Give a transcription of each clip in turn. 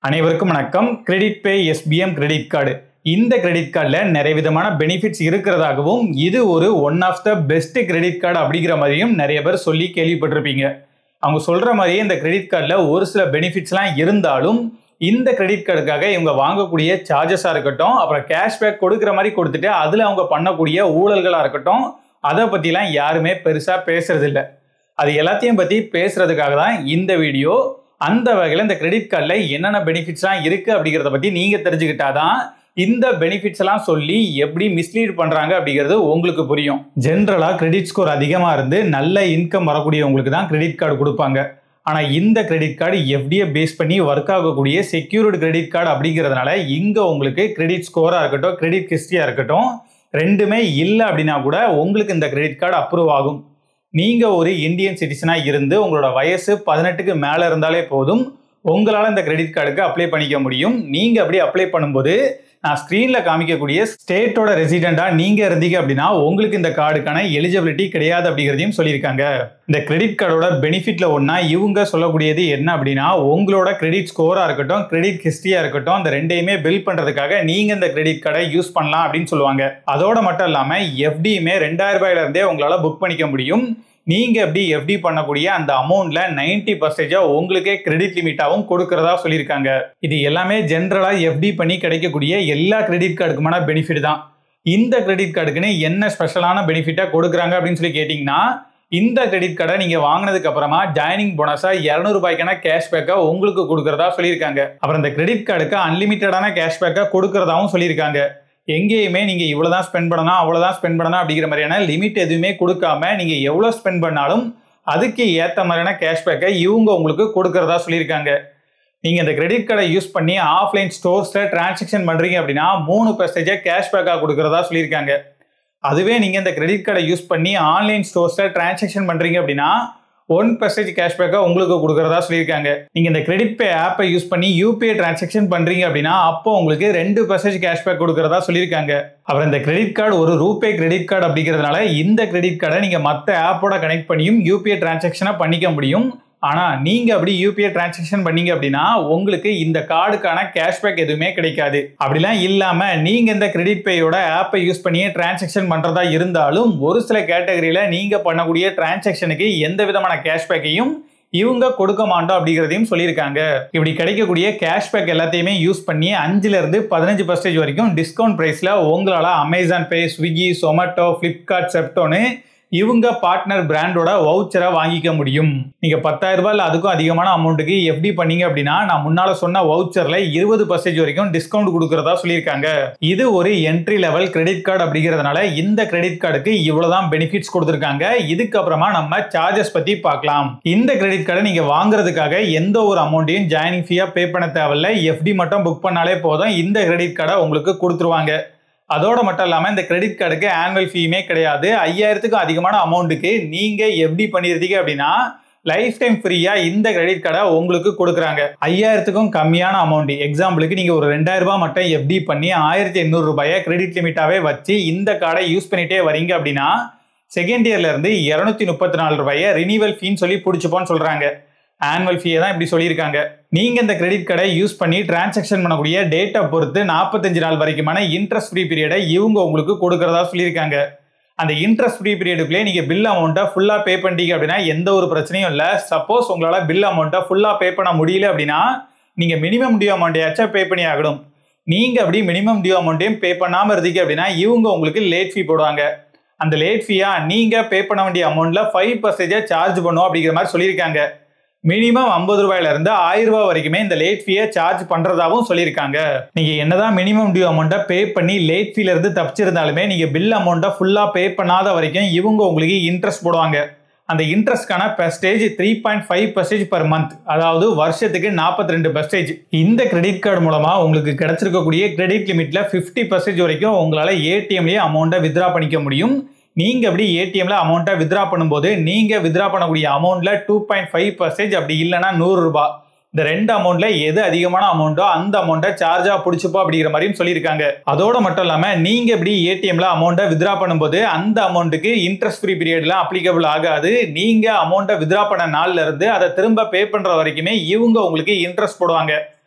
அனைவருக்கும் வணக்கம். Credit pay SPM credit card. இந்த கிரெடிட் கார்டில் நிறைய விதமான பெனிஃபிட்ஸ் இருக்கிறதாகவும் இது ஒரு one of the best credit card அப்படிங்கிற மாதிரியும் நிறைய பேர் சொல்லி கேள்விப்பட்டிருப்பீங்க. அவங்க சொல்கிற மாதிரியே இந்த கிரெடிட் கார்டில் ஒரு சில பெனிஃபிட்ஸ்லாம் இருந்தாலும் இந்த கிரெடிட் கார்டுக்காக இவங்க வாங்கக்கூடிய சார்ஜஸாக இருக்கட்டும், அப்புறம் கேஷ்பேக் கொடுக்குற மாதிரி கொடுத்துட்டு அதில் அவங்க பண்ணக்கூடிய ஊழல்களாக இருக்கட்டும், அதை பற்றிலாம் யாருமே பெருசாக பேசுறதில்ல. அது எல்லாத்தையும் பற்றி பேசுறதுக்காக தான் இந்த வீடியோ. அந்த வகையில் இந்த கிரெடிட் கார்டில் என்னென்ன பெனிஃபிட்ஸ்லாம் இருக்குது அப்படிங்கிறத பற்றி நீங்கள் தெரிஞ்சுக்கிட்டாதான் இந்த பெனிஃபிட்ஸ் எல்லாம் சொல்லி எப்படி மிஸ்லீட் பண்ணுறாங்க அப்படிங்கிறது உங்களுக்கு புரியும். ஜென்ரலாக கிரெடிட் ஸ்கோர் அதிகமாக இருந்து நல்ல இன்கம் வரக்கூடியவங்களுக்கு தான் கிரெடிட் கார்டு கொடுப்பாங்க. ஆனால் இந்த கிரெடிட் கார்டு எஃப்டியை பேஸ் பண்ணி ஒர்க் ஆகக்கூடிய செக்யூர்டு கிரெடிட் கார்டு அப்படிங்கிறதுனால இங்கே உங்களுக்கு கிரெடிட் ஸ்கோராக இருக்கட்டும், கிரெடிட் ஹிஸ்ட்ரியாக இருக்கட்டும், ரெண்டுமே இல்லை அப்படின்னா கூட உங்களுக்கு இந்த கிரெடிட் கார்டு அப்ரூவ் ஆகும். நீங்கள் ஒரு இந்தியன் சிட்டிசனாக இருந்து உங்களோட வயசு 18க்கு மேலே இருந்தாலே போதும், உங்களால் இந்த கிரெடிட் கார்டுக்கு அப்ளை பண்ணிக்க முடியும். நீங்கள் அப்படி அப்ளை பண்ணும்போது நான் ஸ்க்ரீனில் காமிக்கக்கூடிய ஸ்டேட்டோட ரெசிடெண்ட்டாக நீங்கள் இருந்தீங்க அப்படின்னா உங்களுக்கு இந்த கார்டுக்கான எலிஜிபிலிட்டி கிடையாது அப்படிங்கிறதையும் சொல்லியிருக்காங்க. இந்த கிரெடிட் கார்டோட பெனிஃபிட்ல ஒன்றா இவங்க சொல்லக்கூடியது என்ன அப்படின்னா, உங்களோட கிரெடிட் ஸ்கோராக இருக்கட்டும், கிரெடிட் ஹிஸ்ட்ரியாக இருக்கட்டும், அந்த ரெண்டையுமே பில்ட் பண்ணுறதுக்காக நீங்கள் இந்த கிரெடிட் கார்டை யூஸ் பண்ணலாம் அப்படின்னு சொல்லுவாங்க. அதோட மட்டும் இல்லாமல் எஃப்டியுமே 2000 ரூபாயிலிருந்தே உங்களால் புக் பண்ணிக்க முடியும். நீங்கள் எப்படி எஃப்டி பண்ணக்கூடிய அந்த அமௌண்ட்டில் 90% உங்களுக்கே கிரெடிட் லிமிட்டாகவும் கொடுக்கறதா சொல்லியிருக்காங்க. இது எல்லாமே ஜென்ரலாக எஃப்டி பண்ணி கிடைக்கக்கூடிய எல்லா கிரெடிட் கார்டுக்குமான பெனிஃபிட் தான். இந்த கிரெடிட் கார்டுக்குன்னு என்ன ஸ்பெஷலான பெனிஃபிட்டாக கொடுக்குறாங்க அப்படின்னு சொல்லி கேட்டிங்கன்னா, இந்த கிரெடிட் கார்டை நீங்கள் வாங்கினதுக்கு அப்புறமா ஜாயினிங் போனஸாக 200 ரூபாய்க்கான கேஷ்பேக்காக உங்களுக்கு கொடுக்கறதா சொல்லியிருக்காங்க. அப்புறம் இந்த கிரெடிட் கார்டுக்கு அன்லிமிட்டடான கேஷ்பேக்காக கொடுக்கறதாவும் சொல்லியிருக்காங்க. எங்கேயுமே நீங்கள் இவ்வளோ தான் ஸ்பெண்ட் பண்ணணும், அவ்வளோதான் ஸ்பெண்ட் பண்ணணும் அப்படிங்கிற மாதிரியான லிமிட் எதுவுமே கொடுக்காம நீங்கள் எவ்வளோ ஸ்பெண்ட் பண்ணாலும் அதுக்கு ஏற்ற மாதிரியான கேஷ்பேக்கை இவங்க உங்களுக்கு கொடுக்கறதா சொல்லியிருக்காங்க. நீங்கள் இந்த கிரெடிட் கார்டை யூஸ் பண்ணி ஆஃப்லைன் ஸ்டோர்ஸில் டிரான்சாக்ஷன் பண்ணுறீங்க அப்படின்னா 3% கேஷ்பேக்காக கொடுக்கறதா சொல்லியிருக்காங்க. அதுவே நீங்கள் இந்த கிரெடிட் கார்டை யூஸ் பண்ணி ஆன்லைன் ஸ்டோர்ஸில் டிரான்சாக்ஷன் பண்ணுறீங்க அப்படின்னா 1% கேஷ்பேக்காக உங்களுக்கு கொடுக்கறதா சொல்லியிருக்காங்க. நீங்கள் இந்த கிரெடிட் பே ஆப்பை யூஸ் பண்ணி யூபிஐ டிரான்சாக்ஷன் பண்ணுறீங்க அப்படின்னா அப்போ உங்களுக்கு 2% கேஷ்பேக் கொடுக்கறதா சொல்லியிருக்காங்க. அப்புறம் இந்த கிரெடிட் கார்டு ஒரு ரூபே கிரெடிட் கார்டு அப்படிங்கிறதுனால இந்த கிரெடிட் கார்டை நீங்கள் மற்ற ஆப்போட கனெக்ட் பண்ணியும் யூபிஐ டிரான்சாக்ஷனாக பண்ணிக்க முடியும். ஆனால் நீங்கள் அப்படி யூபிஐ டிரான்சாக்ஷன் பண்ணீங்க அப்படின்னா உங்களுக்கு இந்த கார்டுக்கான கேஷ்பேக் எதுவுமே கிடைக்காது. அப்படிலாம் இல்லாமல் நீங்கள் இந்த கிரெடிட் பேயோட ஆப்பை யூஸ் பண்ணியே டிரான்சாக்ஷன் பண்ணுறதா இருந்தாலும் ஒரு சில கேட்டகரியில் நீங்கள் பண்ணக்கூடிய டிரான்சாக்ஷனுக்கு எந்த விதமான கேஷ்பேக்கையும் இவங்க கொடுக்க மாட்டோம் அப்படிங்கிறதையும் சொல்லியிருக்காங்க. இப்படி கிடைக்கக்கூடிய கேஷ்பேக் எல்லாத்தையுமே யூஸ் பண்ணி 5லிருந்து 15% வரைக்கும் டிஸ்கவுண்ட் ப்ரைஸில் உங்களால் அமேசான் பே, ஸ்விக்கி, சொமேட்டோ, ஃப்ளிப்கார்ட், செப்டோன்னு இவங்க பார்ட்னர் பிராண்டோட வவுச்சரை வாங்கிக்க முடியும். நீங்கள் 10,000 ரூபாய் இல்லை அதுக்கும் அதிகமான அமௌண்ட்டுக்கு எஃப்டி பண்ணீங்க அப்படின்னா நான் முன்னால் சொன்ன வவுச்சரில் 20% வரைக்கும் டிஸ்கவுண்ட் கொடுக்கறதா சொல்லியிருக்காங்க. இது ஒரு என்ட்ரி லெவல் கிரெடிட் கார்டு அப்படிங்கிறதுனால இந்த கிரெடிட் கார்டுக்கு இவ்வளோதான் பெனிஃபிட்ஸ் கொடுத்துருக்காங்க. இதுக்கப்புறமா நம்ம சார்ஜஸ் பற்றி பார்க்கலாம். இந்த கிரெடிட் கார்டை நீங்கள் வாங்குறதுக்காக எந்த ஒரு அமௌண்ட்டையும் ஜாயினிங் ஃபீயாக பே பண்ண தேவையில்லை. எஃப்டி மட்டும் புக் பண்ணாலே போதும், இந்த கிரெடிட் கார்டை உங்களுக்கு கொடுத்துருவாங்க. அதோட மட்டும் இல்லாமல் இந்த கிரெடிட் கார்டுக்கு ஆனுவல் ஃபீமே கிடையாது. 5000க்கும் அதிகமான அமௌண்ட்டுக்கு நீங்கள் எஃப்டி பண்ணியிருந்தீங்க அப்படின்னா லைஃப் டைம் ஃப்ரீயாக இந்த கிரெடிட் கார்டை உங்களுக்கு கொடுக்குறாங்க. 5000க்கும் கம்மியான அமௌண்ட், எக்ஸாம்பிளுக்கு நீங்கள் ஒரு 2000 ரூபாய் மட்டும் எஃப்டி பண்ணி 1800 ரூபாயை கிரெடிட் லிமிட்டாகவே வச்சு இந்த கார்டை யூஸ் பண்ணிகிட்டே வரீங்க அப்படின்னா செகண்ட் இயர்லேருந்து 234 ரூபாயை ரினிவல் ஃபீன்னு சொல்லி பிடிச்சிப்போன்னு சொல்கிறாங்க. ஆனுவல் ஃபீயை தான் இப்படி சொல்லியிருக்காங்க. நீங்கள் இந்த கிரெடிட் கார்டை யூஸ் பண்ணி டிரான்சாக்ஷன் பண்ணக்கூடிய டேட்டை பொறுத்து 45 நாள் வரைக்குமான இன்ட்ரெஸ்ட் ஃப்ரீ பீரியடை இவங்க உங்களுக்கு கொடுக்கறதா சொல்லியிருக்காங்க. அந்த இன்ட்ரெஸ்ட் ஃப்ரீ பீரியடுக்குள்ளே நீங்கள் பில் அமௌண்ட்டை ஃபுல்லாக பே பண்ணிட்டீங்க அப்படின்னா எந்த ஒரு பிரச்சனையும் இல்லை. சப்போஸ் உங்களால் பில் அமௌண்ட்டை ஃபுல்லாக பே பண்ண முடியல அப்படின்னா நீங்கள் மினிமம் டியூ அமௌண்ட்டையாச்சும் பே பண்ணி ஆகணும். நீங்கள் அப்படி மினிமம் டியூ அமௌண்ட்டையும் பே பண்ணாமல் இருந்தீங்க அப்படின்னா இவங்க உங்களுக்கு லேட் ஃபீ போடுவாங்க. அந்த லேட் ஃபீயாக நீங்கள் பே பண்ண வேண்டிய அமௌண்ட்டில் 5% சார்ஜ் பண்ணுவோம் அப்படிங்கிற மாதிரி சொல்லியிருக்காங்க. மினிமம் 50 ரூபாயிலிருந்து 1000 ரூபாய் வரைக்குமே இந்த லேட் ஃபீயை சார்ஜ் பண்ணுறதாகவும் சொல்லியிருக்காங்க. நீங்கள் என்னதான் மினிமம் டியூ அமௌண்ட்டை பே பண்ணி லேட் ஃபீலேருந்து தப்பிச்சிருந்தாலுமே நீங்கள் பில் அமௌண்ட்டை ஃபுல்லாக பே பண்ணாத வரைக்கும் இவங்க உங்களுக்கு இன்ட்ரெஸ்ட் போடுவாங்க. அந்த இன்ட்ரெஸ்ட்கான பெர்சன்டேஜ் 3.5% பர் மந்த், அதாவது வருஷத்துக்கு 42%. இந்த கிரெடிட் கார்டு மூலமாக உங்களுக்கு கிடைச்சிருக்கக்கூடிய கிரெடிட் லிமிட்டில் 50% வரைக்கும் உங்களால் ஏடிஎம்லேயே அமௌண்ட்டை வித்ரா பண்ணிக்க முடியும். நீங்கள் அப்படி ஏடிஎம்ல அமௌண்ட்டை வித்ரா பண்ணும்போது நீங்கள் வித்ரா பண்ணக்கூடிய அமௌண்ட்டில் 2.5% அப்படி இல்லைனா 100 ரூபாய், இந்த ரெண்டு அமௌண்ட்ல எது அதிகமான அமௌண்ட்டோ அந்த அமௌண்ட்டை சார்ஜா பிடிச்சிப்போ அப்படிங்கிற மாதிரியும் சொல்லியிருக்காங்க. அதோட மட்டும் இல்லாமல் நீங்கள் இப்படி ஏடிஎம்ல அமௌண்ட்டை வித்ரா பண்ணும்போது அந்த அமௌண்ட்டுக்கு இன்ட்ரெஸ்ட் ஃப்ரீ பீரியட்லாம் அப்ளிகபிள் ஆகாது. நீங்கள் அமௌண்ட்டை வித்ரா பண்ண நாள்ல இருந்து அதை திரும்ப பே பண்ணுற வரைக்குமே இவங்க உங்களுக்கு இன்ட்ரெஸ்ட் போடுவாங்க.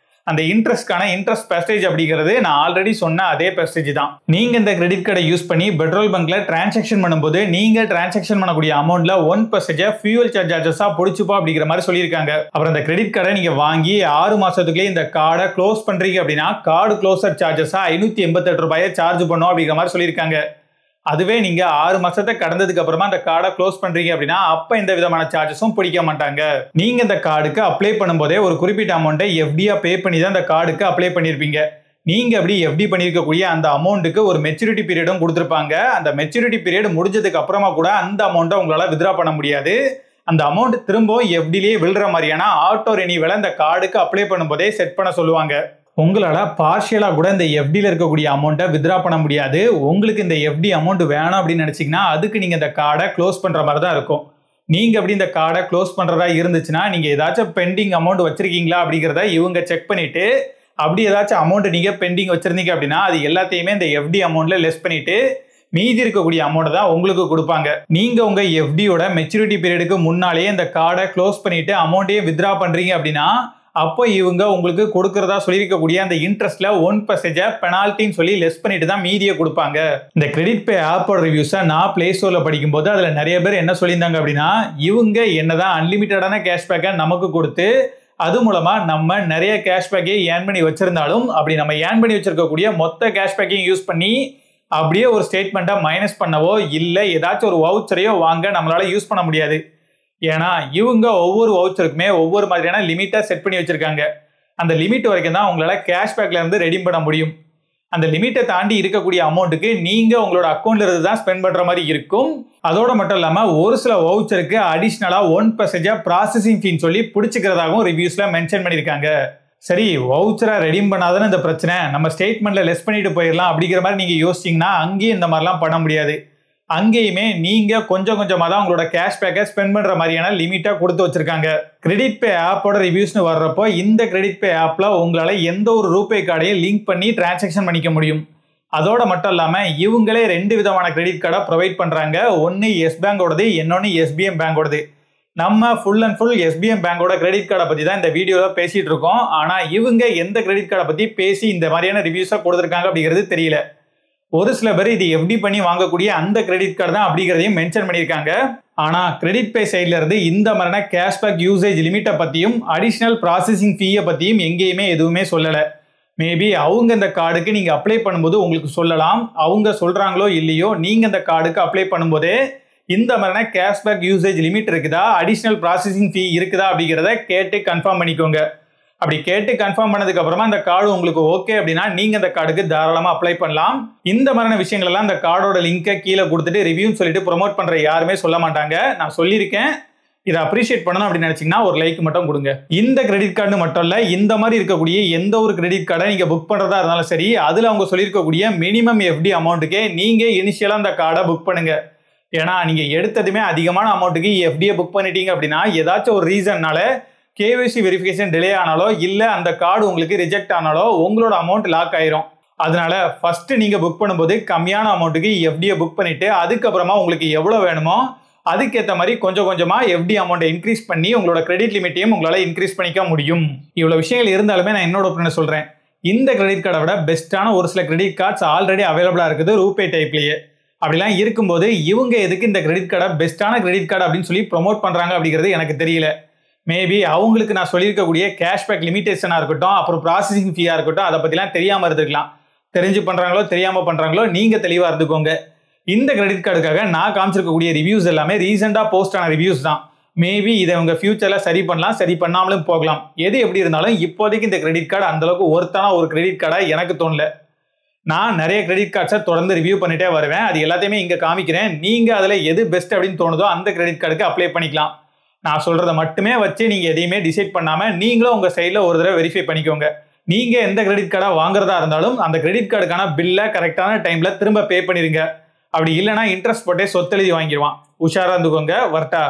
அந்த இன்ட்ரெஸ்ட் பெர்சன்டேஜ் அப்படிங்கிறது நான் ஆல்ரெடி சொன்ன அதே பெர்சன்டேஜ் தான். நீங்க இந்த கிரெடிட் கார்டை யூஸ் பண்ணி பெட்ரோல் பங்க்ல டிரான்சாக்ஷன் பண்ணும்போது நீங்க டிரான்சாக்ஷன் பண்ணக்கூடிய அமௌண்ட்ல 1% ஃபியூல் சார்ஜஸா பொடிச்சுப்பா அப்படிங்கிற மாதிரி சொல்லியிருக்காங்க. அப்புறம் இந்த கிரெடிட் கார்டை நீங்க வாங்கி 6 மாசத்துக்குள்ளே இந்த கார்டை க்ளோஸ் பண்றீங்க அப்படின்னா கார்டு க்ளோசர் சார்ஜஸா 588 ரூபாயை சார்ஜ் பண்ணும் அப்படிங்கிற மாதிரி சொல்லியிருக்காங்க. அதுவே நீங்க 6 மாசத்தை கடந்ததுக்கு அப்புறமா அந்த கார்டை க்ளோஸ் பண்றீங்க அப்படின்னா அப்ப எந்த விதமான சார்ஜஸும் பிடிக்க மாட்டாங்க. நீங்க இந்த கார்டுக்கு அப்ளை பண்ணும்போதே ஒரு குறிப்பிட்ட அமௌண்ட்டை எஃப்டியா பே பண்ணி தான் அந்த கார்டுக்கு அப்ளை பண்ணிருப்பீங்க. நீங்க அப்படி எஃப்டி பண்ணிருக்கக்கூடிய அந்த அமௌண்ட்டுக்கு ஒரு மெச்சூரிட்டி பீரியடும் கொடுத்துருப்பாங்க. அந்த மெச்சூரிட்டி பீரியட் முடிஞ்சதுக்கு அப்புறமா கூட அந்த அமௌண்ட்டை உங்களால வித்ரா பண்ண முடியாது. அந்த அமௌண்ட் திரும்பவும் எஃப்டிலேயே விழுற மாதிரியான ஆட்டோ ரெனியூவலை அந்த கார்டுக்கு அப்ளை பண்ணும்போதே செட் பண்ண சொல்லுவாங்க. உங்களால பார்ஷியலா கூட இந்த எஃப்டியில் இருக்கக்கூடிய அமௌண்ட்டை வித்ரா பண்ண முடியாது. உங்களுக்கு இந்த எஃப்டி அமௌண்ட் வேணும் அப்படின்னு நினைச்சீங்கன்னா அதுக்கு நீங்க இந்த கார்டை க்ளோஸ் பண்ற மாதிரி தான் இருக்கும். நீங்க அப்படி இந்த கார்டை க்ளோஸ் பண்றதா இருந்துச்சுன்னா நீங்க ஏதாச்சும் பெண்டிங் அமௌண்ட் வச்சிருக்கீங்களா அப்படிங்கிறத இவங்க செக் பண்ணிட்டு அப்படி ஏதாச்சும் அமௌண்ட் நீங்க பெண்டிங் வச்சிருந்தீங்க அப்படின்னா அது எல்லாத்தையுமே இந்த எஃப்டி அமௌண்ட்ல லெஸ் பண்ணிட்டு மீதி இருக்கக்கூடிய அமௌண்ட் தான் உங்களுக்கு கொடுப்பாங்க. நீங்க உங்க எஃப்டியோட மெச்சூரிட்டி பீரியடுக்கு முன்னாலேயே இந்த கார்டை க்ளோஸ் பண்ணிட்டு அமௌண்ட்டையும் வித்ரா பண்றீங்க அப்படின்னா அப்போ இவங்க உங்களுக்கு கொடுக்கறதா சொல்லியிருக்கக்கூடிய அந்த இன்ட்ரெஸ்ட்ல 1% பெனால்ட்டின்னு சொல்லி லெஸ் பண்ணிட்டு தான் மீதியை கொடுப்பாங்க. இந்த கிரெடிட் பே ஆப்போட ரிவ்யூஸை நான் பிளே ஸ்டோர்ல படிக்கும்போது அதுல நிறைய பேர் என்ன சொல்லியிருந்தாங்க அப்படின்னா இவங்க என்னதான் அன்லிமிட்டடான கேஷ்பேக்கை நமக்கு கொடுத்து அது மூலமா நம்ம நிறைய கேஷ்பேக்கை ஏர்ன் பண்ணி வச்சிருந்தாலும் அப்படி நம்ம ஏர்ன் பண்ணி வச்சிருக்கக்கூடிய மொத்த கேஷ்பேக்கையும் யூஸ் பண்ணி அப்படியே ஒரு ஸ்டேட்மெண்ட்டை மைனஸ் பண்ணவோ இல்லை ஏதாச்சும் ஒரு வவுச்சரையோ வாங்க நம்மளால யூஸ் பண்ண முடியாது. ஏன்னா இவங்க ஒவ்வொரு வவுச்சருக்குமே ஒவ்வொரு மாதிரியான லிமிட்டை செட் பண்ணி வச்சிருக்காங்க. அந்த லிமிட் வரைக்கும் தான் உங்களால கேஷ்பேக்ல இருந்து ரெடீம் பண்ண முடியும். அந்த லிமிட்டை தாண்டி இருக்கக்கூடிய அமௌண்ட்டுக்கு நீங்க உங்களோட அக்கௌண்ட்ல இருந்து தான் ஸ்பெண்ட் பண்ற மாதிரி இருக்கும். அதோட மட்டும் இல்லாம ஒரு சில வவுச்சருக்கு அடிஷனலா 1% ப்ராசஸிங் ஃபீன்னு சொல்லி பிடிச்சிக்கிறதாகவும் ரிவ்யூஸ்ல மென்ஷன் பண்ணியிருக்காங்க. சரி வவுச்சரா ரெடீம் பண்ணாதானே இந்த பிரச்சனை, நம்ம ஸ்டேட்மெண்ட்ல லெஸ் பண்ணிட்டு போயிடலாம் அப்படிங்கிற மாதிரி நீங்க யோசிச்சீங்கன்னா அங்கேயும் இந்த மாதிரிலாம் பண்ண முடியாது. அங்கேயுமே நீங்க கொஞ்சம் கொஞ்சமா தான் உங்களோட கேஷ்பேக்கை ஸ்பெண்ட் பண்ற மாதிரியான லிமிட்டா கொடுத்து வச்சிருக்காங்க. கிரெடிட் பே ஆப்போட ரிவ்யூஸ்னு வர்றப்போ இந்த கிரெடிட் பே ஆப்ல உங்களால எந்த ஒரு ரூபே கார்டையும் லிங்க் பண்ணி டிரான்சாக்ஷன் பண்ணிக்க முடியும். அதோட மட்டும் இல்லாம இவங்களே 2 விதமான கிரெடிட் கார்டை ப்ரொவைட் பண்றாங்க. ஒன்னு எஸ் பேங்கோடது, இன்னொன்னு எஸ்பிஎம் பேங்கோடது. நம்ம ஃபுல் அண்ட் ஃபுல் எஸ்பிஎம் பேங்கோட கிரெடிட் கார்டை பத்தி தான் இந்த வீடியோல பேசிட்டு இருக்கோம். ஆனா இவங்க எந்த கிரெடிட் கார்டை பத்தி பேசி இந்த மாதிரியான ரிவ்யூஸா கொடுத்துருக்காங்க அப்படிங்கிறது தெரியல. ஒரு சில பேர் இது எஃப்டி பண்ணி வாங்கக்கூடிய அந்த கிரெடிட் கார்டு தான் அப்படிங்கிறதையும் மென்ஷன் பண்ணியிருக்காங்க. ஆனா கிரெடிட் பே சைட்ல இருந்து இந்த மாதிரியான கேஷ்பேக் யூசேஜ் லிமிட்டை பத்தியும் அடிஷனல் ப்ராசஸிங் ஃபீயை பத்தியும் எங்கேயுமே எதுவுமே சொல்லலை. மேபி அவங்க இந்த கார்டுக்கு நீங்க அப்ளை பண்ணும்போது உங்களுக்கு சொல்லலாம். அவங்க சொல்றாங்களோ இல்லையோ நீங்க இந்த கார்டுக்கு அப்ளை பண்ணும்போதே இந்த மாதிரியான கேஷ்பேக் யூசேஜ் லிமிட் இருக்குதா, அடிஷனல் ப்ராசஸிங் ஃபீ இருக்குதா அப்படிங்கிறத கேட்டு கன்ஃபார்ம் பண்ணிக்கோங்க. அப்படி கேட்டு கன்ஃபார்ம் பண்ணதுக்கு அப்புறமா அந்த கார்டு உங்களுக்கு ஓகே அப்படின்னா நீங்க அந்த கார்டுக்கு தாராளமா அப்ளை பண்ணலாம். இந்த மாதிரியான விஷயங்கள் எல்லாம் அந்த கார்டோட லிங்கை கீழே கொடுத்துட்டு ரிவ்யூன்னு சொல்லிட்டு ப்ரொமோட் பண்ற யாருமே சொல்ல மாட்டாங்க. நான் சொல்லியிருக்கேன், இதை அப்ரிஷியேட் பண்ணணும் அப்படின்னு நினைச்சீங்கன்னா ஒரு லைக் மட்டும் கொடுங்க. இந்த கிரெடிட் கார்டு மட்டும் இல்ல, இந்த மாதிரி இருக்கக்கூடிய எந்த ஒரு கிரெடிட் கார்டை நீங்க புக் பண்றதா இருந்தாலும் சரி அதுல அவங்க சொல்லியிருக்கக்கூடிய மினிமம் எஃப்டி அமௌண்ட்டுக்கே நீங்க இனிஷியலா அந்த கார்டை புக் பண்ணுங்க. ஏன்னா நீங்க எடுத்ததுமே அதிகமான அமௌண்ட்டுக்கு எஃப்டியை புக் பண்ணிட்டீங்க அப்படின்னா ஏதாச்சும் ஒரு ரீசன்னால கேஒய்சி வெரிஃபிகேஷன் டிலே ஆனாலோ இல்ல அந்த கார்டு உங்களுக்கு ரிஜெக்ட் ஆனாலோ உங்களோட அமௌண்ட் லாக் ஆயிரும். அதனால ஃபர்ஸ்ட் நீங்க புக் பண்ணும்போது கம்மியான அமௌண்ட்டுக்கு எஃப்டியை புக் பண்ணிட்டு அதுக்கப்புறமா உங்களுக்கு எவ்வளவு வேணுமோ அதுக்கேற்ற மாதிரி கொஞ்சம் கொஞ்சமா எஃப்டி அமௌண்ட்டை இன்க்ரீஸ் பண்ணி உங்களோட கிரெடிட் லிமிட்டையும் உங்களால இன்க்ரீஸ் பண்ணிக்க முடியும். இவ்வளவு விஷயங்கள் இருந்தாலுமே நான் என்னோட ஒப்பீனியன் சொல்றேன். இந்த கிரெடிட் கார்டை விட பெஸ்ட்டான ஒரு சில கிரெடிட் கார்ட்ஸ் ஆல்ரெடி அவைலபிளா இருக்குது ரூபே டைப்லயே. அப்படிலாம் இருக்கும்போது இவங்க எதுக்கு இந்த கிரெடிட் கார்டை பெஸ்ட்டான கிரெடிட் கார்டு அப்படின்னு சொல்லி ப்ரொமோட் பண்றாங்க அப்படிங்கிறது எனக்கு தெரியல. மேபி அவங்களுக்கு நான் சொல்லியிருக்கக்கூடிய கேஷ்பேக் லிமிடேஷனாக இருக்கட்டும், அப்புறம் ப்ராசஸிங் ஃபீயாக இருக்கட்டும், அதை பற்றிலாம் தெரியாமல் இருந்துக்கலாம். தெரிஞ்சு பண்ணுறாங்களோ தெரியாமல் பண்ணுறாங்களோ நீங்கள் தெளிவாக இருந்துக்கோங்க. இந்த கிரெடிட் கார்டுக்காக நான் காமிச்சிருக்கக்கூடிய ரிவ்யூஸ் எல்லாமே ரீசெண்டாக போஸ்ட் ஆன ரிவ்யூஸ் தான். மேபி இதை அவங்க ஃபியூச்சரில் சரி பண்ணலாம், சரி பண்ணாமலும் போகலாம். எது எப்படி இருந்தாலும் இப்போதைக்கு இந்த கிரெடிட் கார்டு அந்தளவுக்கு ஒர்த்தான ஒரு கிரெடிட் கார்டாக எனக்கு தோணல. நான் நிறைய கிரெடிட் கார்ட்ஸை தொடர்ந்து ரிவ்யூ பண்ணிட்டே வருவேன். அது எல்லாத்தையுமே இங்கே காமிக்கிறேன். நீங்கள் அதில் எது பெஸ்ட் அப்படின்னு தோணுதோ அந்த கிரெடிட் கார்டுக்கு அப்ளை பண்ணிக்கலாம். நான் சொல்றதை மட்டுமே வச்சு நீங்க எதையுமே டிசைட் பண்ணாம நீங்களும் உங்க சைட்ல ஒரு தடவை வெரிஃபை பண்ணிக்கோங்க. நீங்க எந்த கிரெடிட் கார்டா வாங்குறதா இருந்தாலும் அந்த கிரெடிட் கார்டுக்கான பில்லை கரெக்டான டைம்ல திரும்ப பே பண்ணிருங்க. அப்படி இல்லைன்னா இன்ட்ரெஸ்ட் போட்டே சொத்தெழுதி வாங்கிடுவான். உஷாரா இருந்துக்கோங்க. வரட்டா?